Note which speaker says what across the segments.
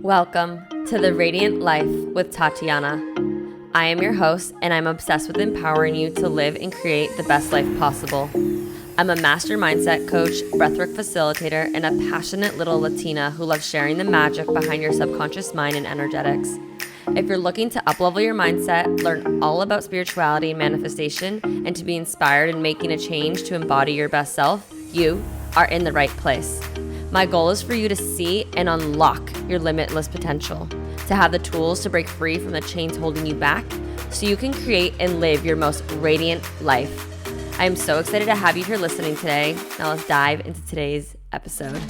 Speaker 1: Welcome to The Radiant Life with Tatiana. I am your host, and I'm obsessed with empowering you to live and create the best life possible. I'm a master mindset coach, breathwork facilitator, and a passionate little Latina who loves sharing the magic behind your subconscious mind and energetics. If you're looking to uplevel your mindset, learn all about spirituality and manifestation, and to be inspired in making a change to embody your best self, you are in the right place. My goal is for you to see and unlock your limitless potential, to have the tools to break free from the chains holding you back so you can create and live your most radiant life. I am so excited to have you here listening today. Now let's dive into today's episode.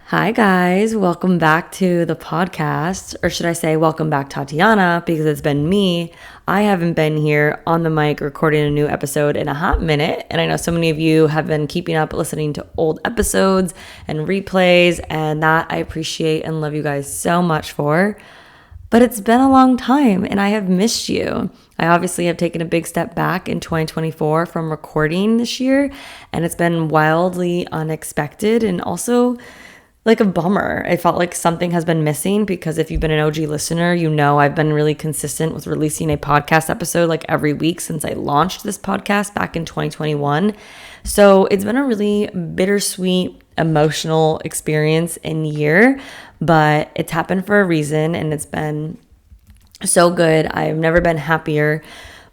Speaker 1: Hi guys, welcome back to the podcast, or should I say welcome back Tatiana, because it's been me. I haven't been here on the mic recording a new episode in a hot minute, and I know so many of you have been keeping up listening to old episodes and replays, and that I appreciate and love you guys so much for. But it's been a long time and I have missed you. I obviously have taken a big step back in 2024 from recording this year, and it's been wildly unexpected and also like a bummer. I felt like something has been missing because if you've been an OG listener, you know I've been really consistent with releasing a podcast episode like every week since I launched this podcast back in 2021. So it's been a really bittersweet, emotional experience and year, but it's happened for a reason and it's been so good. I've never been happier,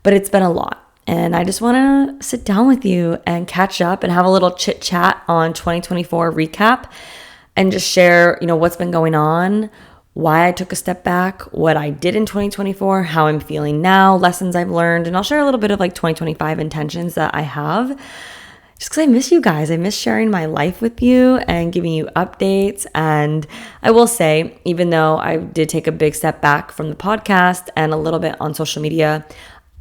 Speaker 1: but it's been a lot. And I just want to sit down with you and catch up and have a little chit chat on 2024 recap. And just share, what's been going on, why I took a step back, what I did in 2024, how I'm feeling now, lessons I've learned, and I'll share a little bit of 2025 intentions that I have. Just because I miss you guys. I miss sharing my life with you and giving you updates. And I will say, even though I did take a big step back from the podcast and a little bit on social media,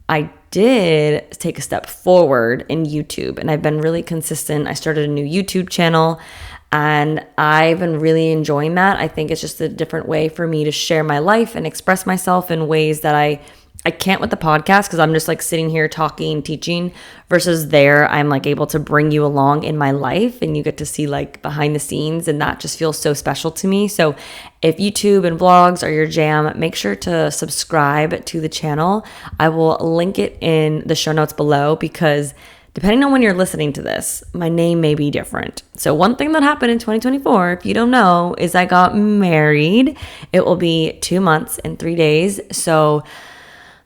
Speaker 1: I did take a step forward in YouTube, and I've been really consistent. I started a new YouTube channel, and I've been really enjoying that. I think it's just a different way for me to share my life and express myself in ways that I can't with the podcast, because I'm just sitting here talking, teaching, versus there I'm able to bring you along in my life and you get to see behind the scenes, and that just feels so special to me. So if YouTube and vlogs are your jam, make sure to subscribe to the channel. I will link it in the show notes below, because depending on when you're listening to this, my name may be different. So one thing that happened in 2024, if you don't know, is I got married. It will be 2 months and 3 days. So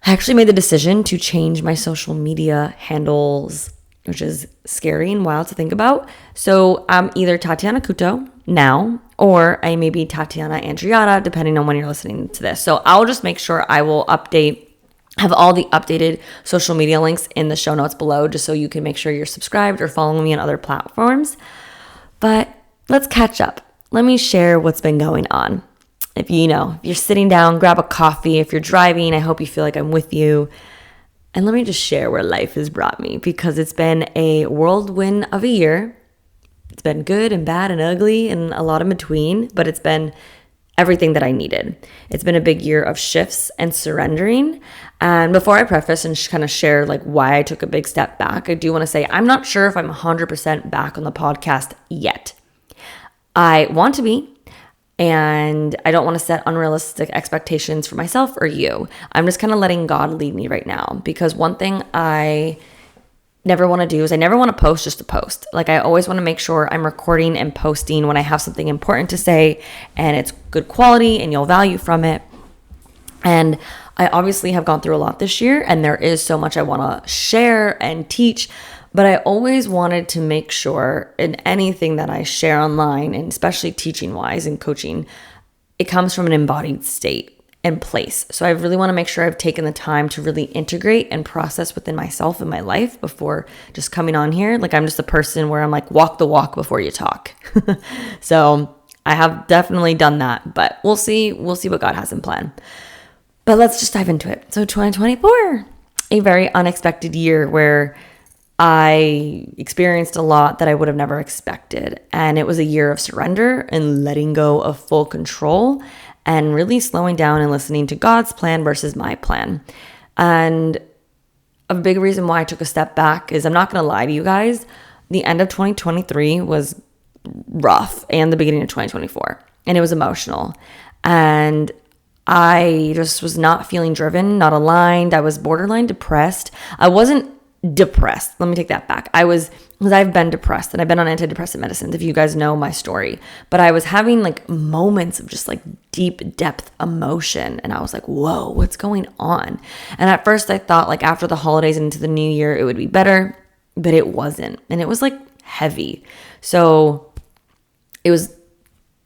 Speaker 1: I actually made the decision to change my social media handles, which is scary and wild to think about. So I'm either Tatiana Couto now, or I may be Tatiana Andriata, depending on when you're listening to this. So I'll just make sure I will have all the updated social media links in the show notes below, just so you can make sure you're subscribed or following me on other platforms. But let's catch up. Let me share what's been going on. If you're sitting down, grab a coffee. If you're driving, I hope you feel like I'm with you. And let me just share where life has brought me, because it's been a whirlwind of a year. It's been good and bad and ugly and a lot in between, but it's been everything that I needed. It's been a big year of shifts and surrendering. And before I preface and kind of share why I took a big step back, I do want to say I'm not sure if I'm 100% back on the podcast yet. I want to be, and I don't want to set unrealistic expectations for myself or you. I'm just kind of letting God lead me right now, because one thing I never want to do is I never want to post just to post. I always want to make sure I'm recording and posting when I have something important to say and it's good quality and you'll value from it. And I obviously have gone through a lot this year, and there is so much I want to share and teach, but I always wanted to make sure in anything that I share online, and especially teaching wise and coaching, it comes from an embodied state and place. So I really want to make sure I've taken the time to really integrate and process within myself and my life before just coming on here. I'm just a person where I'm walk the walk before you talk. So I have definitely done that, but we'll see what God has in plan. But let's just dive into it. So 2024, a very unexpected year where I experienced a lot that I would have never expected. And it was a year of surrender and letting go of full control, and really slowing down and listening to God's plan versus my plan. And a big reason why I took a step back is, I'm not going to lie to you guys, the end of 2023 was rough, and the beginning of 2024. and it was emotional. And I just was not feeling driven, not aligned. I was borderline depressed. I wasn't depressed. Let me take that back. Because I've been depressed and I've been on antidepressant medicines, if you guys know my story. But I was having like moments of just like deep depth emotion. And I was like, whoa, what's going on? And at first I thought like after the holidays and into the new year, it would be better, but it wasn't. And it was like heavy. So it was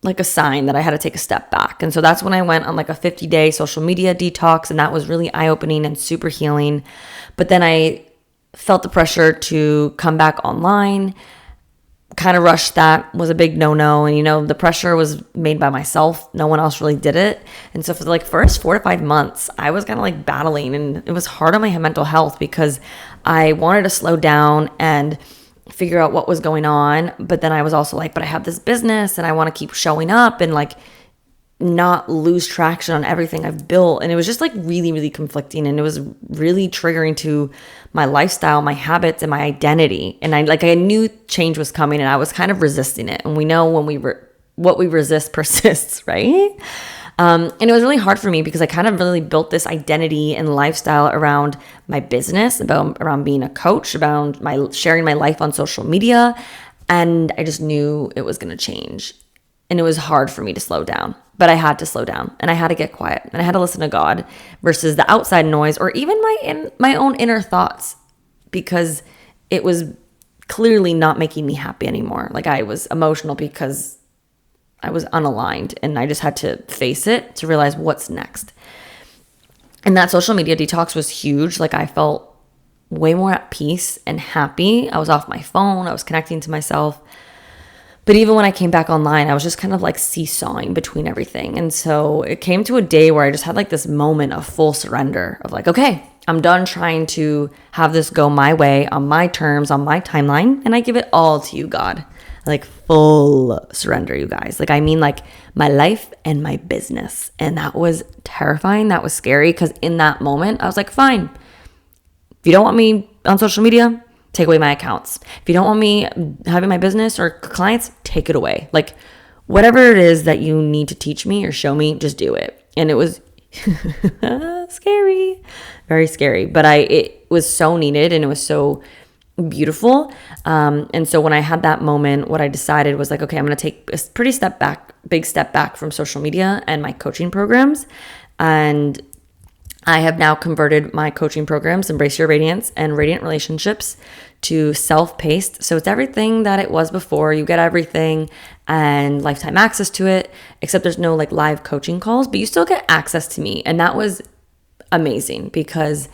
Speaker 1: like a sign that I had to take a step back. And so that's when I went on like a 50-day social media detox. And that was really eye-opening and super healing. But then I felt the pressure to come back online, kind of rushed that, was a big no-no. And, the pressure was made by myself. No one else really did it. And so for the like first 4 to 5 months, I was kind of like battling, and it was hard on my mental health because I wanted to slow down and figure out what was going on. But then I was also like, but I have this business and I want to keep showing up and like not lose traction on everything I've built. And it was just like really, really conflicting. And it was really triggering to my lifestyle, my habits, and my identity. And I knew change was coming, and I was kind of resisting it. And we know when what we resist persists, right? And it was really hard for me because I kind of really built this identity and lifestyle around my business, around being a coach, around sharing my life on social media. And I just knew it was going to change. And it was hard for me to slow down, but I had to slow down and I had to get quiet and I had to listen to God versus the outside noise or even my own inner thoughts, because it was clearly not making me happy anymore. Like I was emotional because I was unaligned, and I just had to face it to realize what's next. And that social media detox was huge. Like I felt way more at peace and happy. I was off my phone. I was connecting to myself. But even when I came back online, I was just kind of like seesawing between everything. And so it came to a day where I just had like this moment of full surrender of like, okay, I'm done trying to have this go my way, on my terms, on my timeline. And I give it all to you, God. Like full surrender, you guys. Like, I mean, like my life and my business. And that was terrifying. That was scary, because in that moment, I was like, fine. If you don't want me on social media, take away my accounts. If you don't want me having my business or clients, take it away. Like whatever it is that you need to teach me or show me, just do it. And it was scary, very scary, but it was so needed, and it was so beautiful. And so when I had that moment, what I decided was like, okay, I'm going to take a big step back from social media and my coaching programs. And I have now converted my coaching programs, Embrace Your Radiance and Radiant Relationships, to self-paced. So it's everything that it was before. You get everything and lifetime access to it, except there's no like live coaching calls, but you still get access to me. And that was amazing because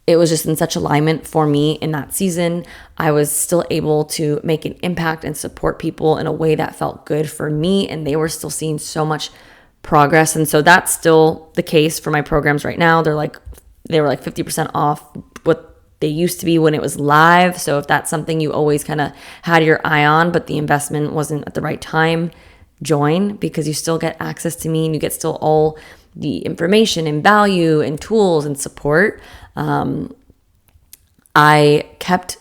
Speaker 1: it was just in such alignment for me in that season. I was still able to make an impact and support people in a way that felt good for me, and they were still seeing so much progress. And so that's still the case for my programs right now. They were like 50% off what they used to be when it was live. So if that's something you always kind of had your eye on, but the investment wasn't at the right time, join, because you still get access to me and you get still all the information and value and tools and support. I kept,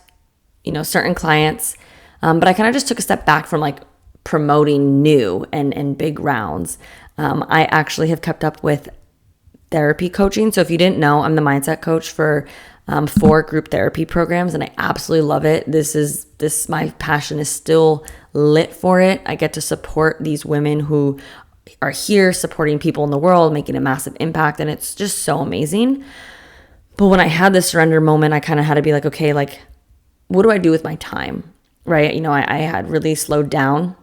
Speaker 1: certain clients, but I kind of just took a step back from like promoting new and big rounds. I actually have kept up with therapy coaching. So if you didn't know, I'm the mindset coach for 4 group therapy programs, and I absolutely love it. My passion is still lit for it. I get to support these women who are here supporting people in the world, making a massive impact, and it's just so amazing. But when I had this surrender moment, I kind of had to be like, okay, like, what do I do with my time, right? I had really slowed down.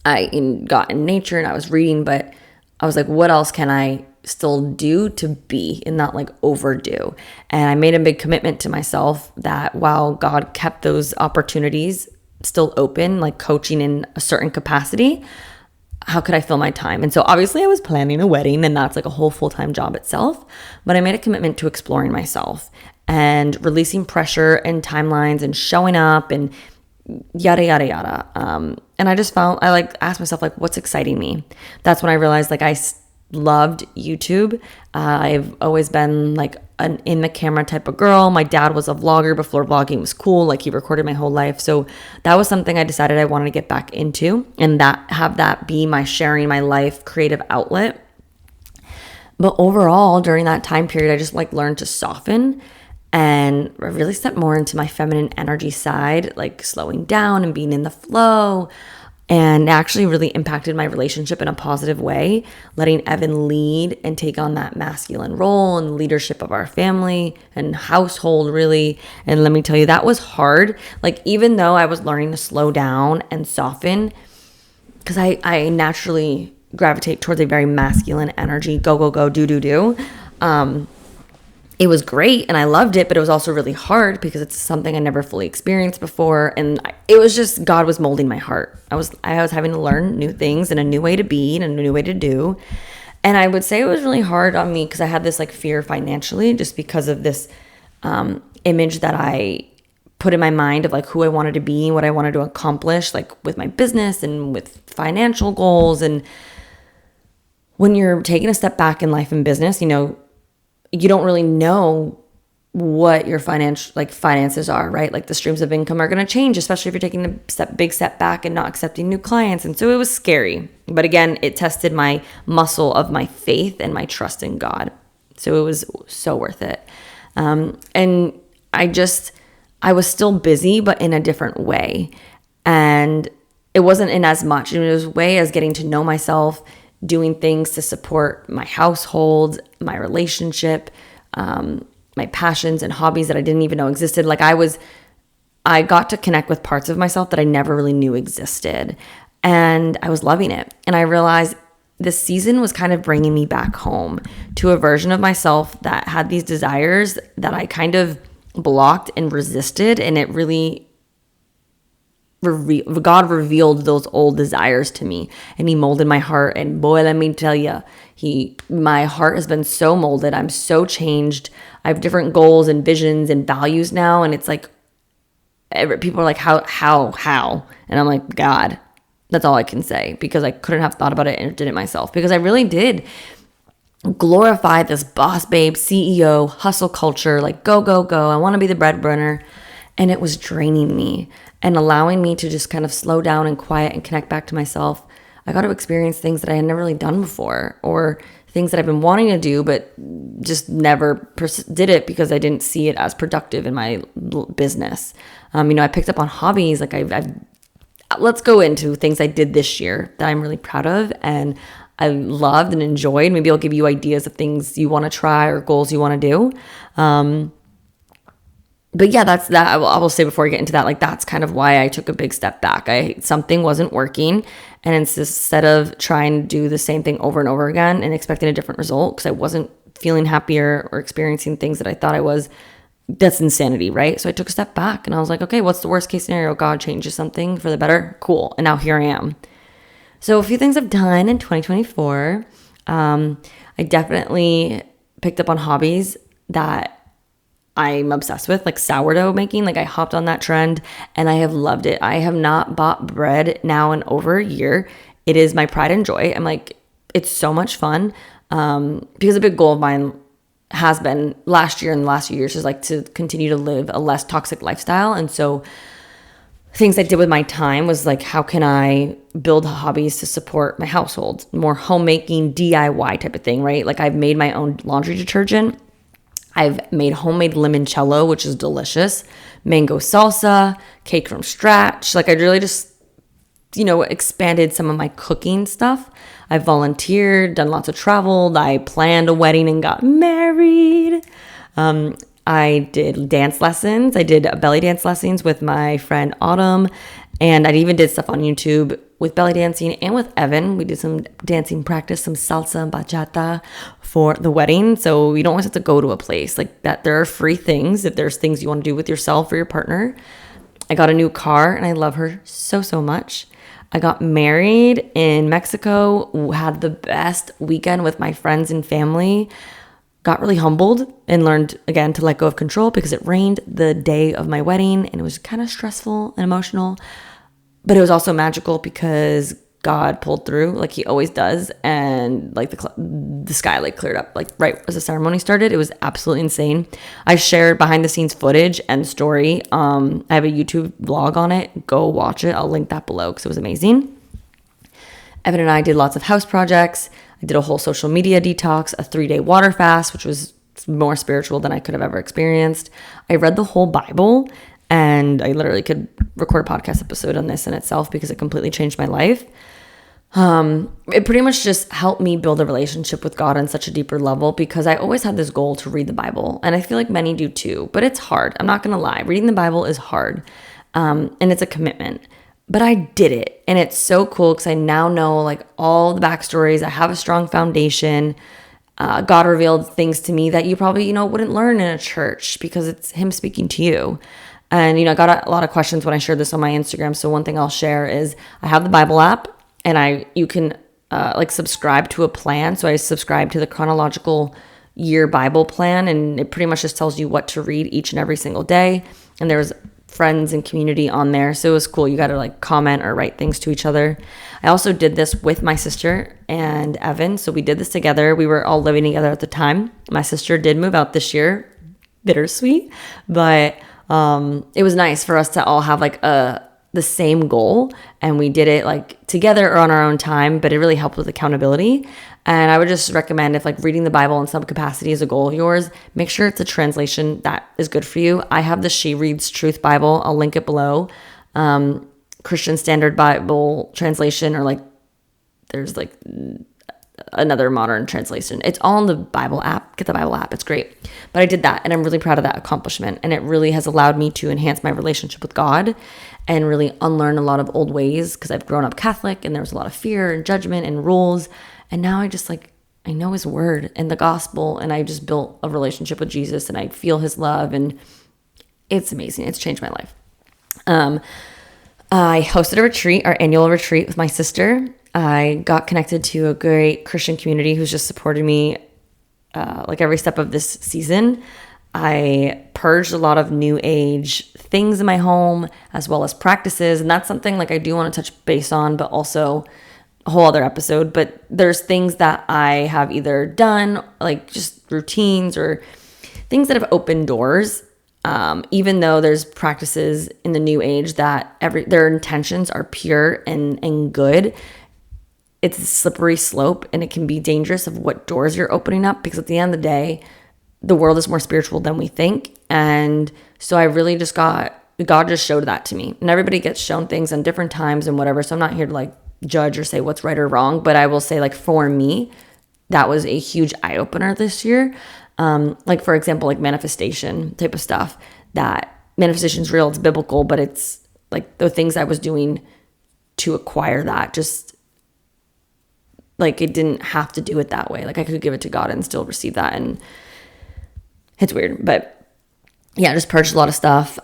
Speaker 1: I got in nature and I was reading, but I was like, what else can I still do to be and not like overdo? And I made a big commitment to myself that while God kept those opportunities still open, like coaching in a certain capacity, how could I fill my time? And so obviously I was planning a wedding, and that's like a whole full-time job itself, but I made a commitment to exploring myself and releasing pressure and timelines and showing up and yada, yada, yada. And I just asked myself, like, what's exciting me? That's when I realized, like, I loved YouTube. I've always been like an in the camera type of girl. My dad was a vlogger before vlogging was cool. Like he recorded my whole life. So that was something I decided I wanted to get back into, and have that be my sharing my life creative outlet. But overall, during that time period, I just like learned to soften and really step more into my feminine energy side, like slowing down and being in the flow. And it actually really impacted my relationship in a positive way, letting Evan lead and take on that masculine role and leadership of our family and household, really. And let me tell you, that was hard. Like, even though I was learning to slow down and soften, because I naturally gravitate towards a very masculine energy, go, go, go, do, do, do. It was great and I loved it, but it was also really hard because it's something I never fully experienced before. And it was just, God was molding my heart. I was having to learn new things and a new way to be and a new way to do. And I would say it was really hard on me because I had this like fear financially, just because of this image that I put in my mind of like who I wanted to be and what I wanted to accomplish, like with my business and with financial goals. And when you're taking a step back in life and business, you don't really know what your finances are, right? Like the streams of income are going to change, especially if you're taking a big step back and not accepting new clients. And so it was scary. But again, it tested my muscle of my faith and my trust in God. So it was so worth it. And I was still busy, but in a different way. And it wasn't in as much. It was a way as getting to know myself, doing things to support my household, my relationship, my passions and hobbies that I didn't even know existed. Like I got to connect with parts of myself that I never really knew existed. And I was loving it. And I realized this season was kind of bringing me back home to a version of myself that had these desires that I kind of blocked and resisted. And it really God revealed those old desires to me, and he molded my heart. And boy, let me tell you, my heart has been so molded. I'm so changed. I have different goals and visions and values now. And it's like, people are like, how? And I'm like, God, that's all I can say, because I couldn't have thought about it and did it myself, because I really did glorify this boss babe, CEO, hustle culture, like go, go, go. I want to be the breadwinner. And it was draining me and allowing me to just kind of slow down and quiet and connect back to myself. I got to experience things that I had never really done before, or things that I've been wanting to do, but just never did it because I didn't see it as productive in my business. I picked up on hobbies. Like let's go into things I did this year that I'm really proud of and I loved and enjoyed. Maybe I'll give you ideas of things you want to try or goals you want to do. But yeah, that's that. I will say before I get into that, like that's kind of why I took a big step back. Something wasn't working, and instead of trying to do the same thing over and over again and expecting a different result, because I wasn't feeling happier or experiencing things that I thought I was, that's insanity, right? So I took a step back and I was like, okay, what's the worst case scenario? God changes something for the better. Cool. And now here I am. So a few things I've done in 2024. I definitely picked up on hobbies that I'm obsessed with, like sourdough making. Like I hopped on that trend and I have loved it. I have not bought bread now in over a year. It is my pride and joy. I'm like, it's so much fun. Because a big goal of mine has been last year and the last few years is like to continue to live a less toxic lifestyle. And so things I did with my time was like, how can I build hobbies to support my household? More homemaking, DIY type of thing, right? Like I've made my own laundry detergent. I've made homemade limoncello, which is delicious, mango salsa, cake from scratch. Like I really just, expanded some of my cooking stuff. I've volunteered, done lots of travel. I planned a wedding and got married. I did dance lessons. I did belly dance lessons with my friend Autumn. And I even did stuff on YouTube with belly dancing and with Evan. We did some dancing practice, some salsa and bachata for the wedding. So you don't always have to go to a place like that. There are free things if there's things you want to do with yourself or your partner. I got a new car and I love her so, so much. I got married in Mexico, had the best weekend with my friends and family, got really humbled and learned again to let go of control because it rained the day of my wedding and it was kind of stressful and emotional. But it was also magical because God pulled through like he always does. And like the sky like cleared up like right as the ceremony started. It was absolutely insane. I shared behind the scenes footage and story. I have a YouTube vlog on it. Go watch it. I'll link that below because it was amazing. Evan and I did lots of house projects. I did a whole social media detox, a 3-day water fast, which was more spiritual than I could have ever experienced. I read the whole Bible, and I literally could record a podcast episode on this in itself because it completely changed my life. It pretty much just helped me build a relationship with God on such a deeper level because I always had this goal to read the Bible, and I feel like many do too, but it's hard. I'm not going to lie. Reading the Bible is hard, and it's a commitment. But I did it, and it's so cool because I now know like all the backstories. I have a strong foundation. God revealed things to me that you probably, wouldn't learn in a church because it's him speaking to you. And, I got a lot of questions when I shared this on my Instagram. So one thing I'll share is I have the Bible app, and you can subscribe to a plan. So I subscribe to the chronological year Bible plan, and it pretty much just tells you what to read each and every single day. And there's friends and community on there. So it was cool. You got to like comment or write things to each other. I also did this with my sister and Evan. So we did this together. We were all living together at the time. My sister did move out this year. Bittersweet. But it was nice for us to all have like the same goal, and we did it like together or on our own time, but it really helped with accountability. And I would just recommend, if like reading the Bible in some capacity is a goal of yours, make sure it's a translation that is good for you. I have the She Reads Truth Bible. I'll link it below. Christian Standard Bible translation, or like there's like another modern translation. It's all in the Bible app. Get the Bible app. It's great. But I did that, and I'm really proud of that accomplishment. And it really has allowed me to enhance my relationship with God and really unlearn a lot of old ways, because I've grown up Catholic and there was a lot of fear and judgment and rules. And now I just I know his word and the gospel, and I just built a relationship with Jesus, and I feel his love, and it's amazing. It's changed my life. I hosted a retreat, our annual retreat with my sister. I got connected to a great Christian community who's just supported me like every step of this season. I purged a lot of new age things in my home, as well as practices. And that's something like I do want to touch base on, but also a whole other episode. But there's things that I have either done, like just routines or things that have opened doors. Even though there's practices in the new age that their intentions are pure and good, it's a slippery slope, and it can be dangerous of what doors you're opening up, because at the end of the day, the world is more spiritual than we think. And so I really just God just showed that to me, and everybody gets shown things in different times and whatever. So I'm not here to like judge or say what's right or wrong, but I will say like for me, that was a huge eye opener this year. Like for example, like manifestation type of stuff, that manifestation is real, it's biblical, but it's like the things I was doing to acquire that, just like it didn't have to do it that way. Like I could give it to God and still receive that. And it's weird, but yeah, just purged a lot of stuff.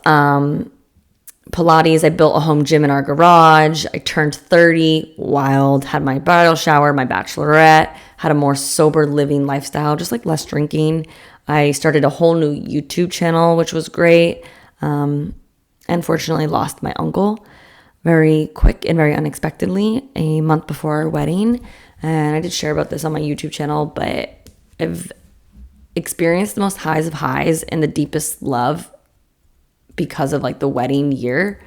Speaker 1: Pilates, I built a home gym in our garage. I turned 30, wild, had my bridal shower, my bachelorette, had a more sober living lifestyle, just like less drinking. I started a whole new YouTube channel, which was great. Unfortunately, lost my uncle very quick and very unexpectedly a month before our wedding. And I did share about this on my YouTube channel, but I've experienced the most highs of highs and the deepest love because of like the wedding year,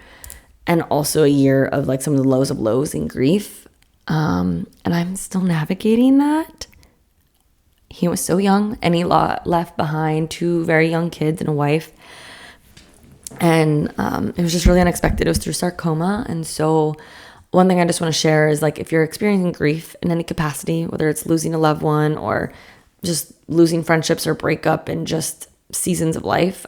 Speaker 1: and also a year of like some of the lows of lows and grief. And I'm still navigating that. He was so young, and he left behind 2 very young kids and a wife. And it was just really unexpected. It was through sarcoma. And so one thing I just want to share is like, if you're experiencing grief in any capacity, whether it's losing a loved one or just losing friendships or breakup and just seasons of life,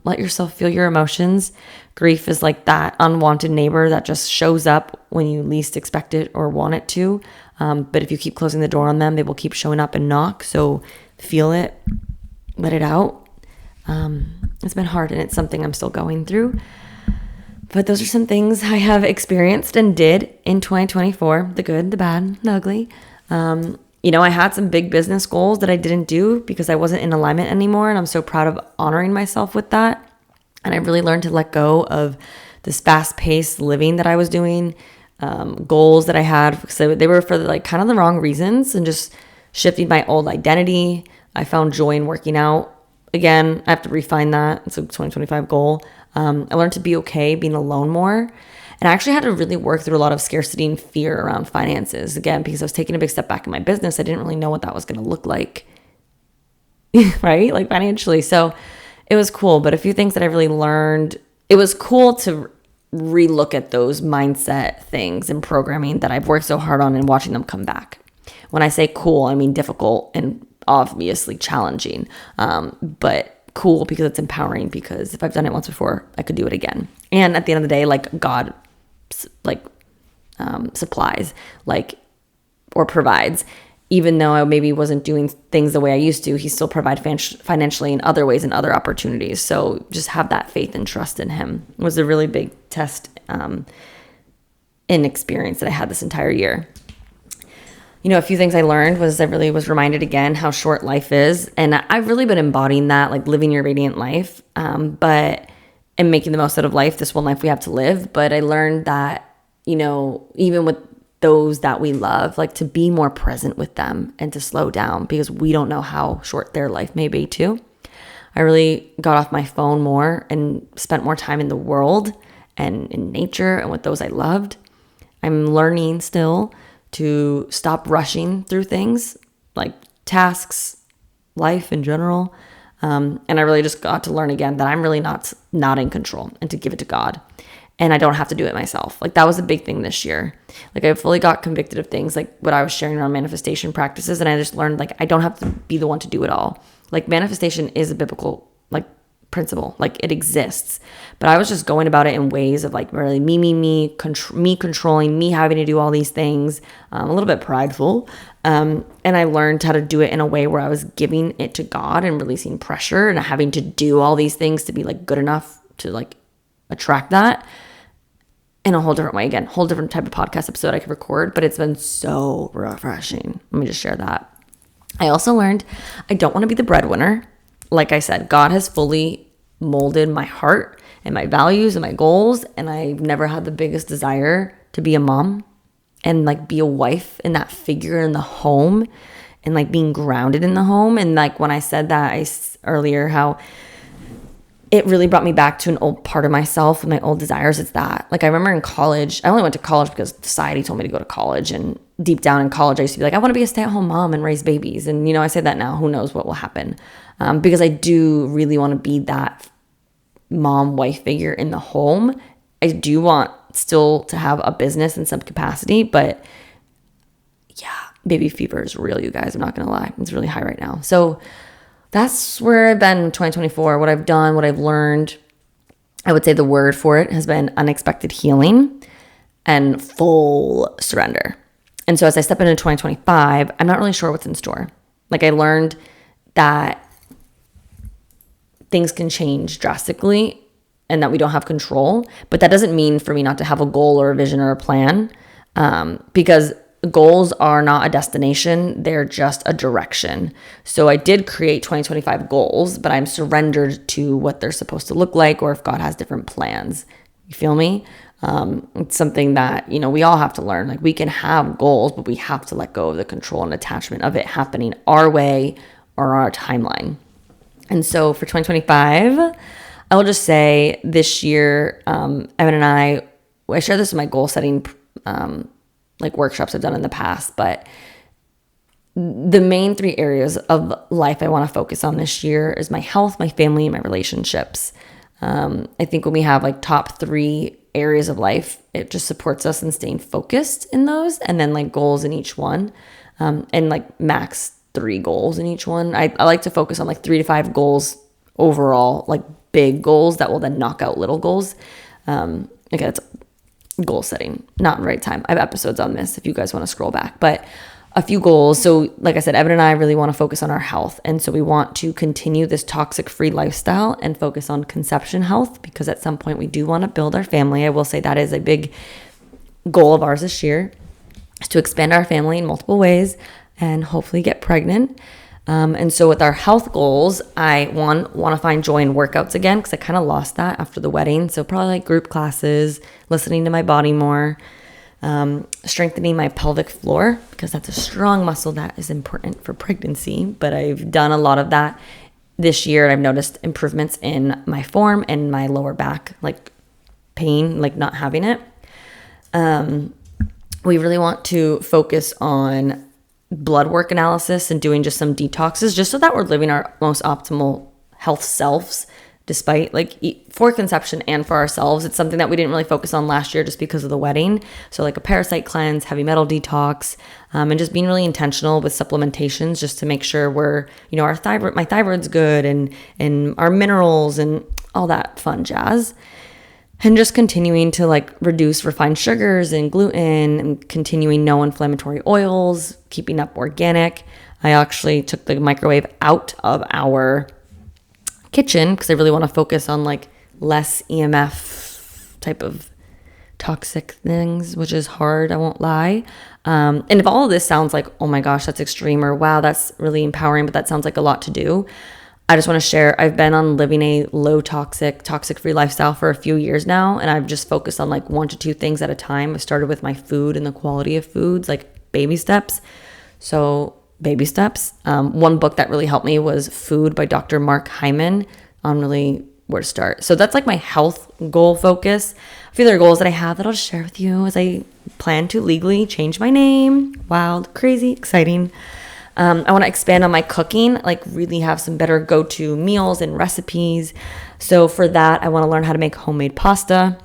Speaker 1: let yourself feel your emotions. Grief is like that unwanted neighbor that just shows up when you least expect it or want it to. But if you keep closing the door on them, they will keep showing up and knock. So feel it, let it out. It's been hard, and it's something I'm still going through. But those are some things I have experienced and did in 2024, the good, the bad, the ugly. I had some big business goals that I didn't do because I wasn't in alignment anymore. And I'm so proud of honoring myself with that. And I really learned to let go of this fast-paced living that I was doing. goals that I had, because they were for like kind of the wrong reasons, and just shifting my old identity. I found joy in working out. Again, I have to refine that. It's a 2025 goal. I learned to be okay being alone more. And I actually had to really work through a lot of scarcity and fear around finances. Again, because I was taking a big step back in my business. I didn't really know what that was going to look like, right? Like financially. So it was cool. But a few things that I really learned, it was cool to relook at those mindset things and programming that I've worked so hard on and watching them come back. When I say cool, I mean difficult and obviously challenging, but cool because it's empowering, because if I've done it once before, I could do it again. And at the end of the day, like God supplies, like, or provides. Even though I maybe wasn't doing things the way I used to, he still provides financially in other ways and other opportunities. So just have that faith and trust in him. It was a really big test and experience that I had this entire year. You know, a few things I learned was I really was reminded again how short life is. And I've really been embodying that, like living your radiant life, and making the most out of life, this one life we have to live. But I learned that, you know, even with those that we love, like to be more present with them and to slow down, because we don't know how short their life may be too. I really got off my phone more and spent more time in the world and in nature and with those I loved. I'm learning still to stop rushing through things like tasks, life in general. And I really just got to learn again that I'm really not in control, and to give it to God. And I don't have to do it myself. Like that was a big thing this year. Like I fully got convicted of things like what I was sharing around manifestation practices. And I just learned like I don't have to be the one to do it all. Like manifestation is a biblical like principle, like it exists. But I was just going about it in ways of like really me controlling, me having to do all these things, a little bit prideful. And I learned how to do it in a way where I was giving it to God and releasing pressure and having to do all these things to be like good enough to like attract that in a whole different way. Again, whole different type of podcast episode I could record, but it's been so refreshing. Let me just share that. I also learned I don't want to be the breadwinner. Like I said, God has fully molded my heart and my values and my goals, and I've never had the biggest desire to be a mom and like be a wife and that figure in the home and like being grounded in the home. And like when I said that earlier, how it really brought me back to an old part of myself and my old desires. It's that, like, I remember in college, I only went to college because society told me to go to college. And deep down in college, I used to be like, I want to be a stay-at-home mom and raise babies. And, you know, I say that now, who knows what will happen. Because I do really want to be that mom, wife figure in the home. I do want still to have a business in some capacity, but yeah, baby fever is real, you guys. I'm not going to lie. It's really high right now. So that's where I've been in 2024, what I've done, what I've learned. I would say the word for it has been unexpected healing and full surrender. And so as I step into 2025, I'm not really sure what's in store. Like I learned that things can change drastically and that we don't have control, but that doesn't mean for me not to have a goal or a vision or a plan, because goals are not a destination. They're just a direction. So I did create 2025 goals, but I'm surrendered to what they're supposed to look like, or if God has different plans. You feel me? It's something that, you know, we all have to learn. Like we can have goals, but we have to let go of the control and attachment of it happening our way or our timeline. And so for 2025, I will just say this year, Evan and I share this in my goal setting like workshops I've done in the past, but the main 3 areas of life I want to focus on this year is my health, my family, and my relationships. I think when we have like top 3 areas of life, it just supports us in staying focused in those, and then like goals in each one, and like max 3 goals in each one. I like to focus on like 3 to 5 goals overall, like big goals that will then knock out little goals. Again, it's goal setting, not in the right time. I have episodes on this if you guys want to scroll back, but a few goals. So like I said, Evan and I really want to focus on our health. And so we want to continue this toxic free lifestyle and focus on conception health, because at some point we do want to build our family. I will say that is a big goal of ours this year, is to expand our family in multiple ways and hopefully get pregnant. And so with our health goals, I want to find joy in workouts again, because I kind of lost that after the wedding. So probably like group classes, listening to my body more. strengthening my pelvic floor, because that's a strong muscle that is important for pregnancy. But I've done a lot of that this year. I've noticed improvements in my form and my lower back, like pain, like not having it. We really want to focus on blood work analysis and doing just some detoxes, just so that we're living our most optimal health selves, despite for conception and for ourselves. It's something that we didn't really focus on last year just because of the wedding. So like a parasite cleanse, heavy metal detox, and just being really intentional with supplementations, just to make sure we're, my thyroid's good, and our minerals and all that fun jazz. And just continuing to reduce refined sugars and gluten, and continuing no inflammatory oils, keeping up organic. I actually took the microwave out of our kitchen because I really want to focus on less EMF type of toxic things, which is hard, I won't lie. And if all of this sounds like, oh my gosh, that's extreme, or wow, that's really empowering, but that sounds like a lot to do, I just want to share, I've been on living a low toxic-free lifestyle for a few years now, and I've just focused on 1 to 2 things at a time. I started with my food and the quality of foods, baby steps. So baby steps. One book that really helped me was Food by Dr. Mark Hyman, on really where to start. So that's my health goal focus. A few other goals that I have that I'll just share with you as I plan to legally change my name. Wild, crazy, exciting. I want to expand on my cooking, really have some better go-to meals and recipes. So for that, I want to learn how to make homemade pasta.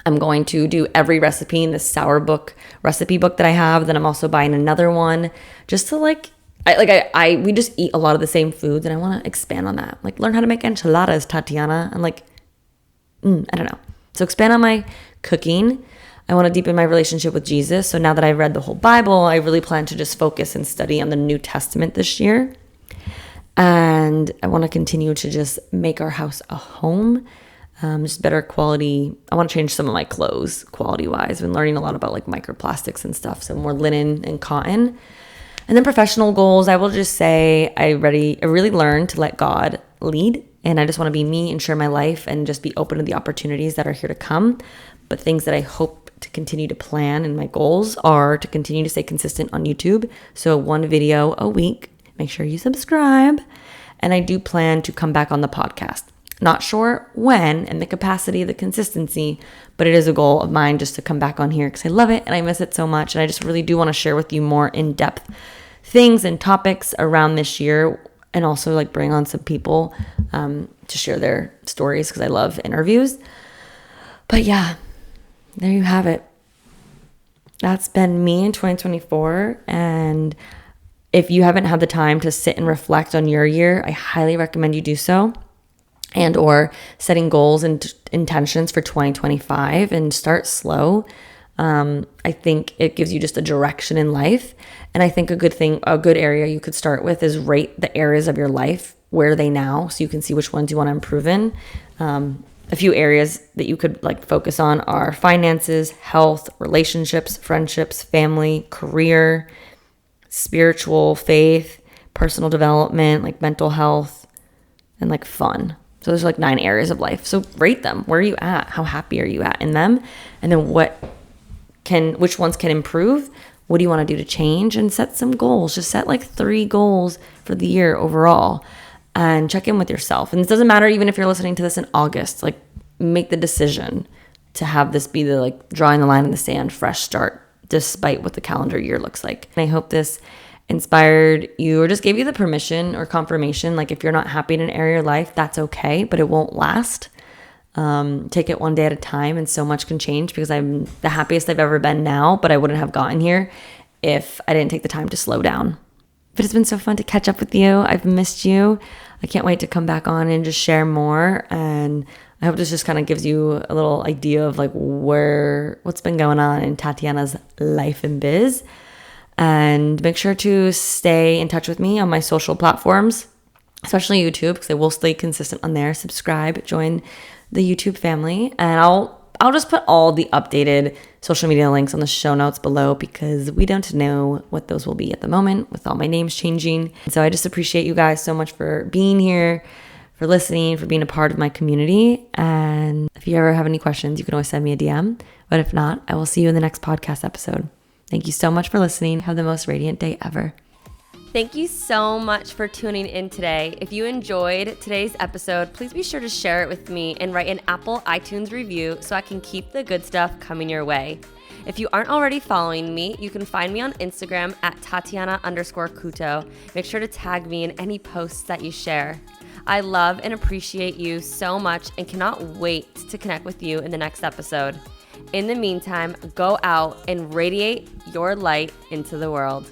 Speaker 1: I'm going to do every recipe in the sour book recipe book that I have. Then I'm also buying another one just to we just eat a lot of the same foods, and I want to expand on that. Learn how to make enchiladas, Tatiana. And I don't know. So expand on my cooking. I want to deepen my relationship with Jesus. So now that I've read the whole Bible, I really plan to just focus and study on the New Testament this year. And I want to continue to just make our house a home, just better quality. I want to change some of my clothes quality-wise. I've been learning a lot about microplastics and stuff, so more linen and cotton. And then professional goals, I will just say I really learned to let God lead. And I just want to be me and share my life and just be open to the opportunities that are here to come. But things that I hope to continue to plan, and my goals are to continue to stay consistent on YouTube. So 1 video a week. Make sure you subscribe. And I do plan to come back on the podcast. Not sure when and the capacity, the consistency, but it is a goal of mine just to come back on here because I love it and I miss it so much. And I just really do want to share with you more in-depth things and topics around this year, and also bring on some people to share their stories because I love interviews. But yeah, there you have it. That's been me in 2024. And if you haven't had the time to sit and reflect on your year, I highly recommend you do so. And or setting goals and intentions for 2025, and start slow. I think it gives you just a direction in life. And I think a good area you could start with is rate the areas of your life. Where are they now? So you can see which ones you want to improve in. A few areas that you could focus on are finances, health, relationships, friendships, family, career, spiritual, faith, personal development, mental health, and fun. So there's 9 areas of life. So rate them. Where are you at? How happy are you at in them? And then which ones can improve? What do you want to do to change? And set some goals. Just set 3 goals for the year overall, and check in with yourself. And it doesn't matter even if you're listening to this in August, make the decision to have this be the drawing the line in the sand, fresh start, despite what the calendar year looks like. And I hope this inspired you, or just gave you the permission or confirmation. If you're not happy in an area of your life, that's okay, but it won't last. Take it one day at a time, and so much can change, because I'm the happiest I've ever been now, but I wouldn't have gotten here if I didn't take the time to slow down. But it's been so fun to catch up with you. I've missed you. I can't wait to come back on and just share more. And I hope this just kind of gives you a little idea of what's been going on in Tatiana's life and biz. And make sure to stay in touch with me on my social platforms, especially YouTube, because I will stay consistent on there. Subscribe, join the YouTube family, and I'll just put all the updated social media links on the show notes below, because we don't know what those will be at the moment with all my names changing. So I just appreciate you guys so much for being here, for listening, for being a part of my community. And if you ever have any questions, you can always send me a DM, But if not, I will see you in the next podcast episode. Thank you so much for listening. Have the most radiant day ever. Thank you so much for tuning in today. If you enjoyed today's episode, please be sure to share it with me and write an Apple iTunes review so I can keep the good stuff coming your way. If you aren't already following me, you can find me on Instagram at Tatiana_Kuto. Make sure to tag me in any posts that you share. I love and appreciate you so much and cannot wait to connect with you in the next episode. In the meantime, go out and radiate your light into the world.